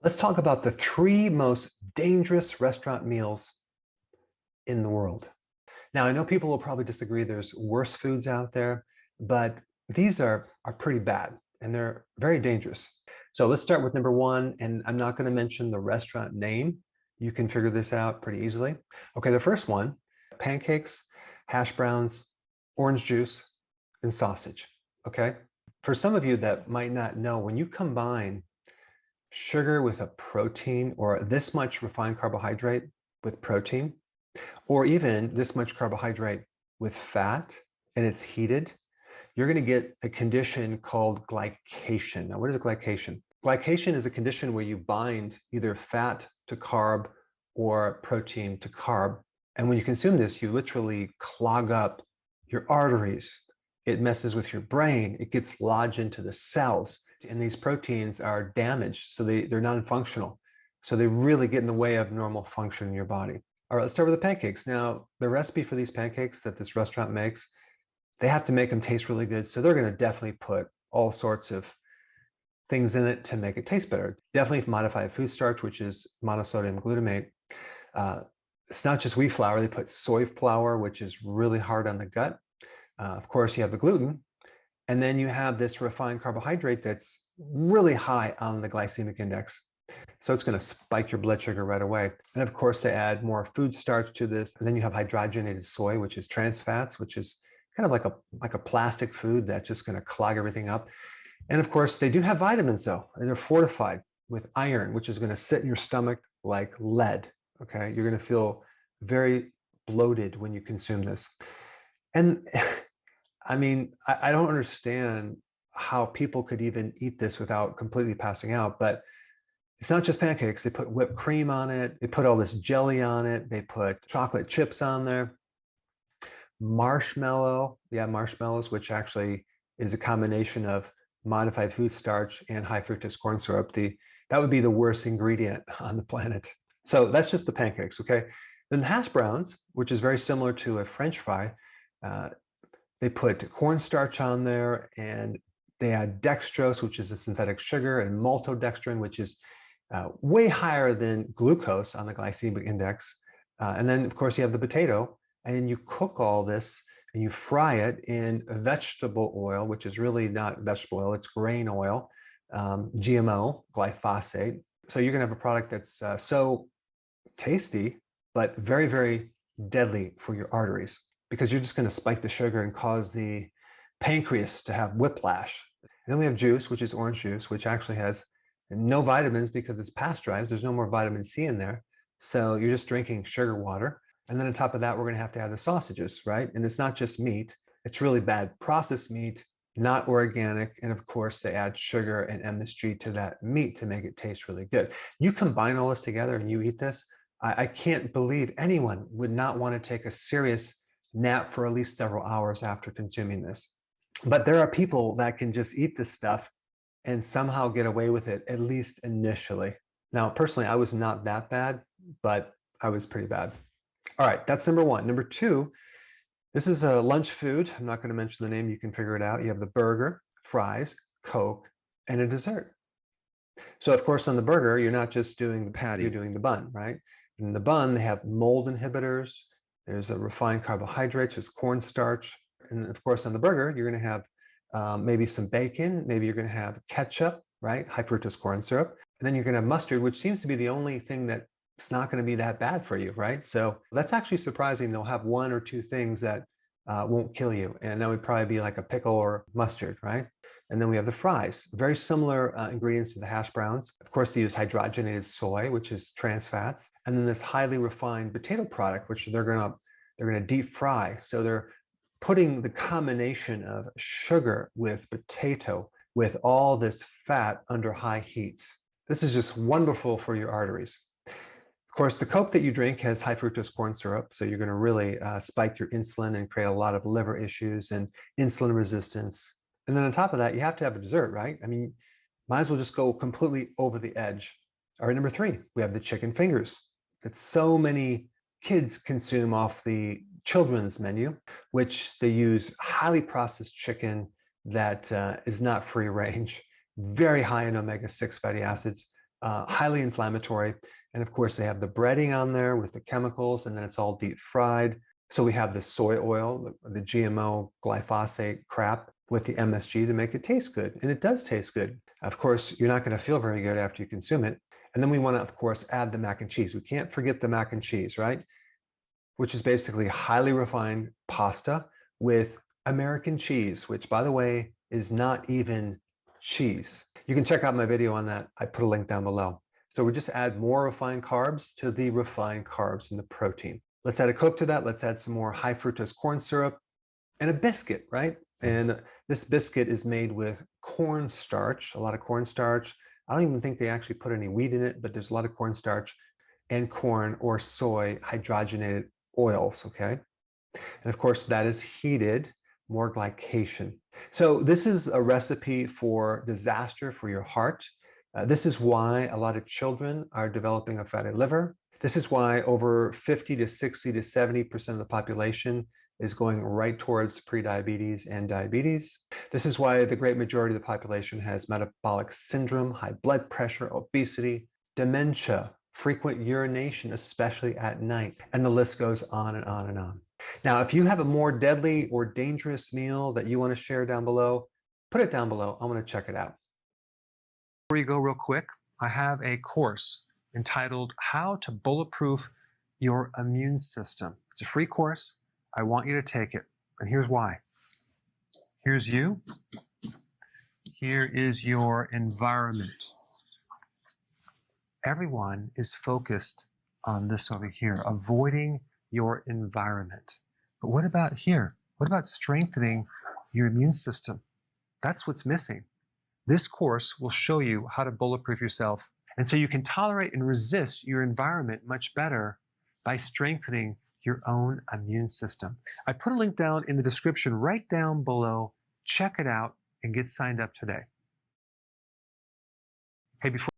Let's talk about the 3 most dangerous restaurant meals in the world. Now, I know people will probably disagree. There's worse foods out there, but these are pretty bad and they're very dangerous. So let's start with number 1, and I'm not going to mention the restaurant name. You can figure this out pretty easily. Okay, the first one, pancakes, hash browns, orange juice, and sausage. Okay, for some of you that might not know, when you combine sugar with a protein, or this much refined carbohydrate with protein, or even this much carbohydrate with fat, and it's heated, you're going to get a condition called glycation. Now, what is glycation? Glycation is a condition where you bind either fat to carb or protein to carb. And when you consume this, you literally clog up your arteries. It messes with your brain. It gets lodged into the cells. And these proteins are damaged, so they're non-functional. So they really get in the way of normal function in your body. All right, let's start with the pancakes. Now, the recipe for these pancakes that this restaurant makes, they have to make them taste really good. So they're going to definitely put all sorts of things in it to make it taste better. Definitely modified food starch, which is monosodium glutamate. It's not just wheat flour. They put soy flour, which is really hard on the gut. Of course, you have the gluten. And then you have this refined carbohydrate that's really high on the glycemic index. So it's going to spike your blood sugar right away. And of course, they add more food starch to this. And then you have hydrogenated soy, which is trans fats, which is kind of like a plastic food that's just going to clog everything up. And of course, they do have vitamins, though. They're fortified with iron, which is going to sit in your stomach like lead. Okay, you're going to feel very bloated when you consume this. And I mean, I don't understand how people could even eat this without completely passing out, but it's not just pancakes. They put whipped cream on it. They put all this jelly on it. They put chocolate chips on there. Marshmallow, marshmallows, which actually is a combination of modified food starch and high fructose corn syrup. That would be the worst ingredient on the planet. So that's just the pancakes, okay? Then the hash browns, which is very similar to a French fry, they put cornstarch on there, and they add dextrose, which is a synthetic sugar, and maltodextrin, which is way higher than glucose on the glycemic index. And then, of course, you have the potato, and you cook all this, and you fry it in vegetable oil, which is really not vegetable oil, it's grain oil, GMO, glyphosate. So you're going to have a product that's so tasty, but very, very deadly for your arteries, because you're just going to spike the sugar and cause the pancreas to have whiplash. And then we have juice, which is orange juice, which actually has no vitamins because it's pasteurized. There's no more vitamin C in there. So you're just drinking sugar water. And then on top of that, we're going to have the sausages, right? And it's not just meat. It's really bad processed meat, not organic. And of course, they add sugar and MSG to that meat to make it taste really good. You combine all this together and you eat this, I can't believe anyone would not want to take a serious nap for at least several hours after consuming this. But there are people that can just eat this stuff and somehow get away with it, at least initially. Now, personally, I was not that bad, but I was pretty bad. All right, that's number 1. Number 2, this is a lunch food. I'm not going to mention the name. You can figure it out. You have the burger, fries, Coke, and a dessert. So, of course, on the burger, you're not just doing the patty, you're doing the bun, right? In the bun, they have mold inhibitors. There's a refined carbohydrates, there's cornstarch. And of course, on the burger, you're going to have maybe some bacon. Maybe you're going to have ketchup, right? High fructose corn syrup. And then you're going to have mustard, which seems to be the only thing that it's not going to be that bad for you, right? So that's actually surprising. They'll have 1 or 2 things that won't kill you. And that would probably be like a pickle or mustard, right? And then we have the fries, very similar ingredients to the hash browns. Of course, they use hydrogenated soy, which is trans fats. And then this highly refined potato product, which they're going to deep fry. So they're putting the combination of sugar with potato with all this fat under high heats. This is just wonderful for your arteries. Of course, the Coke that you drink has high fructose corn syrup, so you're going to really spike your insulin and create a lot of liver issues and insulin resistance. And then on top of that, you have to have a dessert, right? I mean, might as well just go completely over the edge. All right, number 3, we have the chicken fingers that so many kids consume off the children's menu, which they use highly processed chicken that is not free range, very high in omega-6 fatty acids, highly inflammatory. And of course, they have the breading on there with the chemicals, and then it's all deep fried. So we have the soy oil, the GMO glyphosate crap with the MSG to make it taste good. And it does taste good. Of course, you're not going to feel very good after you consume it. And then we want to, of course, add the mac and cheese. We can't forget the mac and cheese, right? Which is basically highly refined pasta with American cheese, which, by the way, is not even cheese. You can check out my video on that. I put a link down below. So we just add more refined carbs to the refined carbs and the protein. Let's add a Coke to that. Let's add some more high fructose corn syrup and a biscuit, right? And this biscuit is made with cornstarch, a lot of cornstarch. I don't even think they actually put any wheat in it, but there's a lot of cornstarch and corn or soy hydrogenated oils, okay? And of course, that is heated, more glycation. So this is a recipe for disaster for your heart. This is why a lot of children are developing a fatty liver. This is why over 50 to 60 to 70% of the population is going right towards prediabetes and diabetes. This is why the great majority of the population has metabolic syndrome, high blood pressure, obesity, dementia, frequent urination, especially at night, and the list goes on and on and on. Now, if you have a more deadly or dangerous meal that you want to share down below, put it down below. I want to check it out. Before you go real quick, I have a course entitled How to Bulletproof Your Immune System. It's a free course. I want you to take it. And here's why. Here's you. Here is your environment. Everyone is focused on this over here, avoiding your environment. But what about here? What about strengthening your immune system? That's what's missing. This course will show you how to bulletproof yourself. And so you can tolerate and resist your environment much better by strengthening your own immune system. I put a link down in the description right down below. Check it out and get signed up today. Hey, before